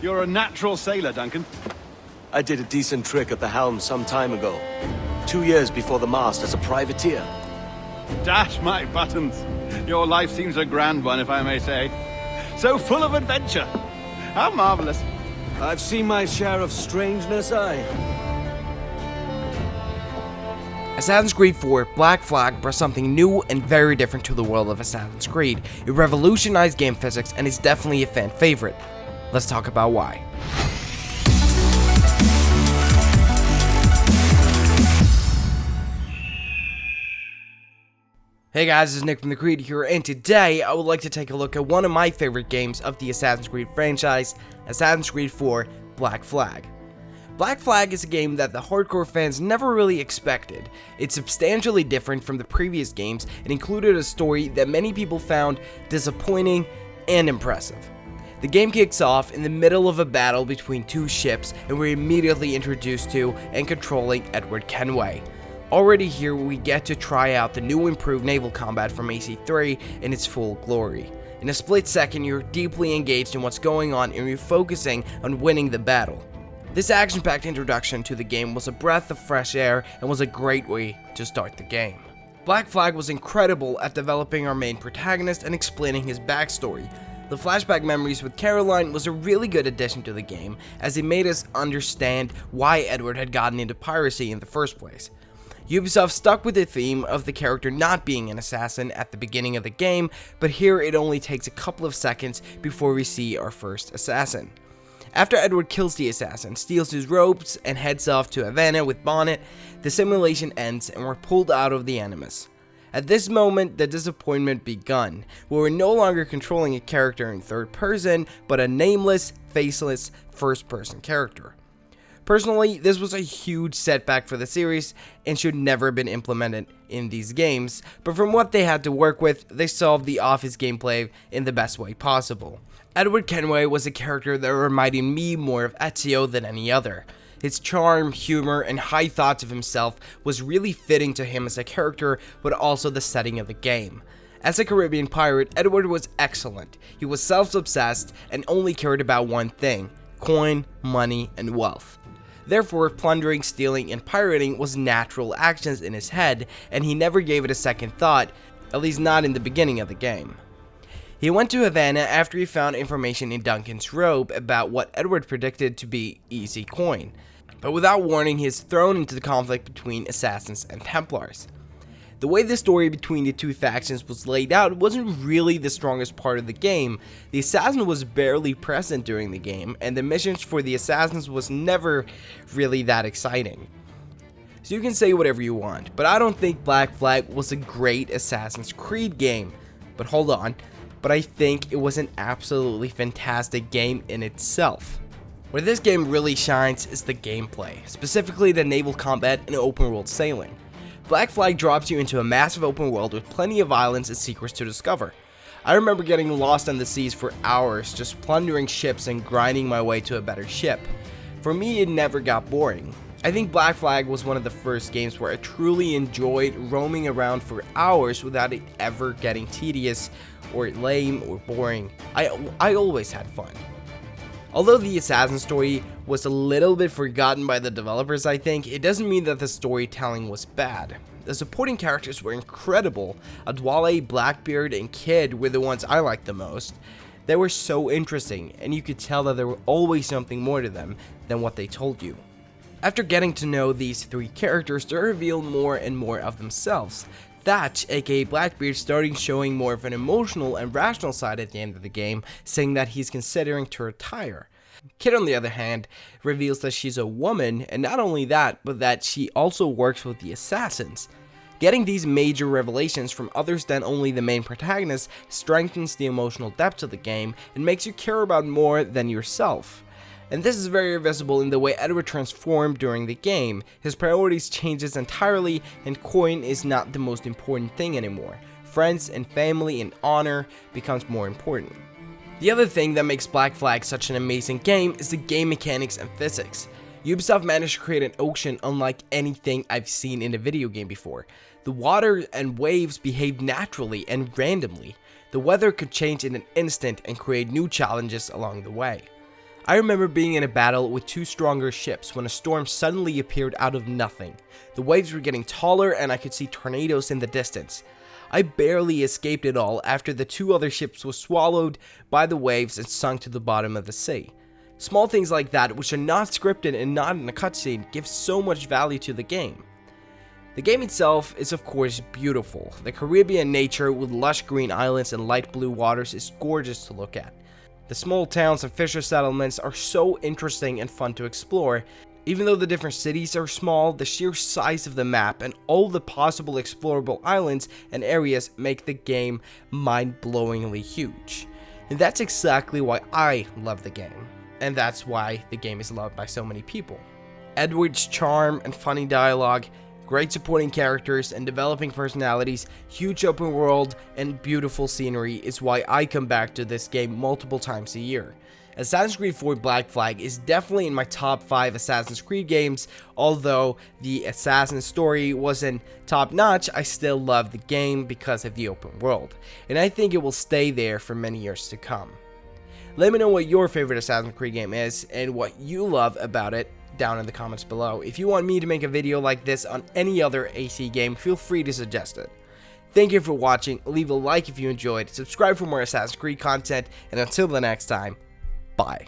You're a natural sailor, Duncan. I did a decent trick at the helm some time ago. 2 years before the mast as a privateer. Dash my buttons. Your life seems a grand one, if I may say. So full of adventure. How marvelous. I've seen my share of strangeness, Assassin's Creed 4 Black Flag brought something new and very different to the world of Assassin's Creed. It revolutionized game physics and is definitely a fan favorite. Let's talk about why. Hey guys, this is Nick from The Creed here, and today I would like to take a look at one of my favorite games of the Assassin's Creed franchise, Assassin's Creed 4 Black Flag. Black Flag is a game that the hardcore fans never really expected. It's substantially different from the previous games and included a story that many people found disappointing and impressive. The game kicks off in the middle of a battle between two ships, and we're immediately introduced to and controlling Edward Kenway. Already here, we get to try out the new improved naval combat from AC3 in its full glory. In a split second, you're deeply engaged in what's going on and you're focusing on winning the battle. This action-packed introduction to the game was a breath of fresh air and was a great way to start the game. Black Flag was incredible at developing our main protagonist and explaining his backstory. The flashback memories with Caroline was a really good addition to the game, as it made us understand why Edward had gotten into piracy in the first place. Ubisoft stuck with the theme of the character not being an assassin at the beginning of the game, but here it only takes a couple of seconds before we see our first assassin. After Edward kills the assassin, steals his robes, and heads off to Havana with Bonnet, the simulation ends and we're pulled out of the Animus. At this moment, the disappointment begun, where we're no longer controlling a character in third person, but a nameless, faceless, first-person character. Personally, this was a huge setback for the series and should never have been implemented in these games, but from what they had to work with, they solved the office gameplay in the best way possible. Edward Kenway was a character that reminded me more of Ezio than any other. His charm, humor, and high thoughts of himself was really fitting to him as a character, but also the setting of the game. As a Caribbean pirate, Edward was excellent. He was self-obsessed and only cared about one thing: coin, money, and wealth. Therefore, plundering, stealing, and pirating was natural actions in his head, and he never gave it a second thought, at least not in the beginning of the game. He went to Havana after he found information in Duncan's robe about what Edward predicted to be easy coin, but without warning, he is thrown into the conflict between assassins and Templars. The way the story between the two factions was laid out wasn't really the strongest part of the game. The assassin was barely present during the game, and the missions for the assassins was never really that exciting. So you can say whatever you want, but I don't think Black Flag was a great Assassin's Creed game. But hold on, but I think it was an absolutely fantastic game in itself. Where this game really shines is the gameplay, specifically the naval combat and open world sailing. Black Flag drops you into a massive open world with plenty of islands and secrets to discover. I remember getting lost on the seas for hours, just plundering ships and grinding my way to a better ship. For me, it never got boring. I think Black Flag was one of the first games where I truly enjoyed roaming around for hours without it ever getting tedious or lame or boring. I always had fun. Although the assassin story was a little bit forgotten by the developers, I think, it doesn't mean that the storytelling was bad. The supporting characters were incredible. Adwale, Blackbeard, and Kid were the ones I liked the most. They were so interesting, and you could tell that there was always something more to them than what they told you. After getting to know these three characters, they reveal more and more of themselves. Thatch, aka Blackbeard, starting showing more of an emotional and rational side at the end of the game, saying that he's considering to retire. Kid, on the other hand, reveals that she's a woman, and not only that, but that she also works with the assassins. Getting these major revelations from others than only the main protagonist strengthens the emotional depth of the game and makes you care about more than yourself. And this is very visible in the way Edward transformed during the game. His priorities changes entirely, and coin is not the most important thing anymore. Friends and family and honor becomes more important. The other thing that makes Black Flag such an amazing game is the game mechanics and physics. Ubisoft managed to create an ocean unlike anything I've seen in a video game before. The water and waves behave naturally and randomly. The weather could change in an instant and create new challenges along the way. I remember being in a battle with two stronger ships when a storm suddenly appeared out of nothing. The waves were getting taller and I could see tornadoes in the distance. I barely escaped it all after the two other ships were swallowed by the waves and sunk to the bottom of the sea. Small things like that, which are not scripted and not in a cutscene, give so much value to the game. The game itself is of course beautiful. The Caribbean nature with lush green islands and light blue waters is gorgeous to look at. The small towns and fisher settlements are so interesting and fun to explore. Even though the different cities are small, the sheer size of the map and all the possible explorable islands and areas make the game mind-blowingly huge. And that's exactly why I love the game. And that's why the game is loved by so many people. Edward's charm and funny dialogue, great supporting characters and developing personalities, huge open world, and beautiful scenery is why I come back to this game multiple times a year. Assassin's Creed 4 Black Flag is definitely in my top 5 Assassin's Creed games. Although the Assassin story wasn't top notch, I still love the game because of the open world, and I think it will stay there for many years to come. Let me know what your favorite Assassin's Creed game is and what you love about it down in the comments below. If you want me to make a video like this on any other AC game, feel free to suggest it. Thank you for watching, leave a like if you enjoyed, subscribe for more Assassin's Creed content, and until the next time, bye.